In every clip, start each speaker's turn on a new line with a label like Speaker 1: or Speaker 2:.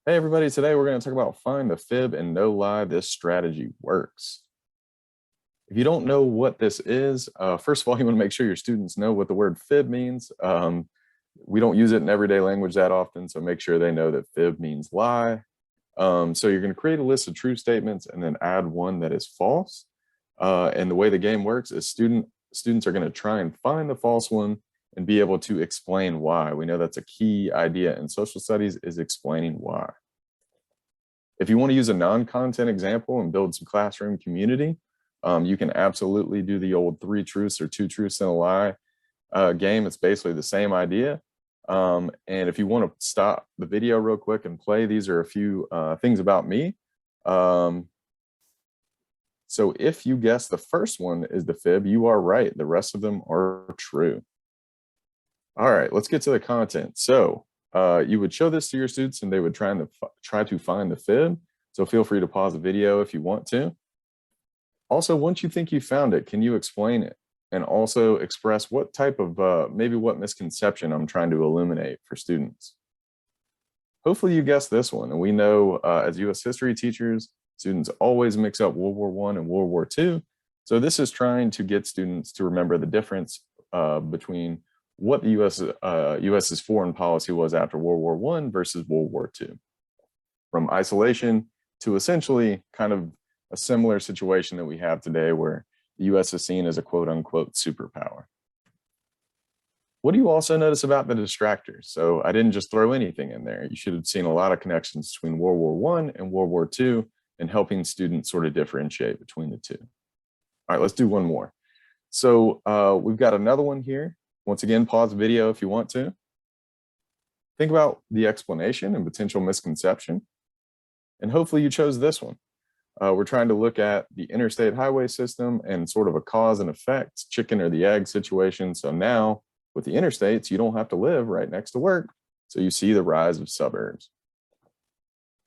Speaker 1: Hey everybody, today we're going to talk about find the fib and no lie this strategy works. If you don't know what this is, first of all, you want to make sure your students know what the word fib means. We don't use it in everyday language that often, so make sure they know that fib means lie. So you're going to create a list of true statements and then add one that is false. And the way the game works is students are going to try and find the false one and be able to explain why. We know that's a key idea in social studies is explaining why. If you want to use a non-content example and build some classroom community, you can absolutely do the old 3 truths or 2 truths and a lie game. It's basically the same idea. And if you want to stop the video real quick and play, these are a few things about me. So if you guess the first one is the fib, you are right. The rest of them are true. All right, let's get to the content. So you would show this to your students and they would try to find the fib. So feel free to pause the video if you want to. Also, once you think you found it, can you explain it? And also express what type of, maybe what misconception I'm trying to illuminate for students. Hopefully you guessed this one. And we know as US history teachers, students always mix up World War I and World War II. So this is trying to get students to remember the difference between what the US's foreign policy was after World War I versus World War II. From isolation to essentially kind of a similar situation that we have today where the US is seen as a quote unquote superpower. What do you also notice about the distractors? So I didn't just throw anything in there. You should have seen a lot of connections between World War I and World War II and helping students sort of differentiate between the two. All right, let's do one more. So we've got another one here. Once again, pause the video if you want to. Think about the explanation and potential misconception. And hopefully you chose this one. We're trying to look at the interstate highway system and sort of a cause and effect, chicken or the egg situation. So now with the interstates, you don't have to live right next to work. So you see the rise of suburbs.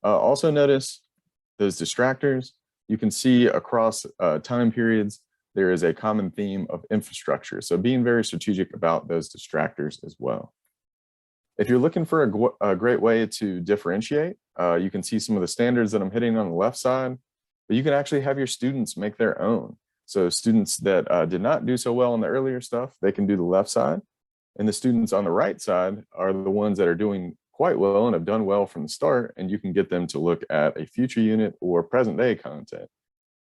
Speaker 1: Also notice those distractors. You can see across time periods, there is a common theme of infrastructure. So being very strategic about those distractors as well. If you're looking for a great way to differentiate, you can see some of the standards that I'm hitting on the left side, but you can actually have your students make their own. So students that did not do so well on the earlier stuff, they can do the left side. And the students on the right side are the ones that are doing quite well and have done well from the start, and you can get them to look at a future unit or present day content.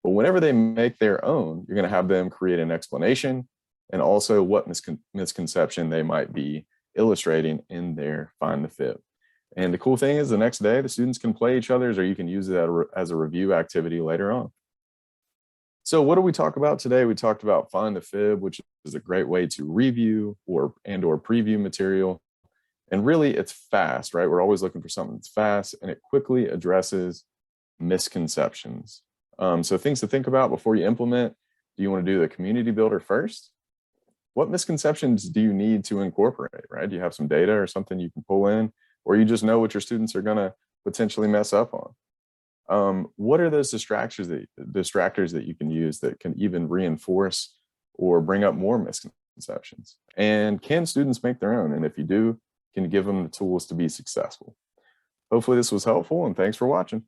Speaker 1: But whenever they make their own, you're going to have them create an explanation and also what misconception they might be illustrating in their find the fib. And the cool thing is the next day, the students can play each other's or you can use it as a review activity later on. So what did we talk about today? We talked about find the fib, which is a great way to review or preview material. And really it's fast, right? We're always looking for something that's fast and it quickly addresses misconceptions. So things to think about before you implement. Do you want to do the community builder first? What misconceptions do you need to incorporate, right? Do you have some data or something you can pull in, or you just know what your students are going to potentially mess up on? What are those distractors that you can use that can even reinforce or bring up more misconceptions? And can students make their own? And if you do, can you give them the tools to be successful? Hopefully this was helpful and thanks for watching.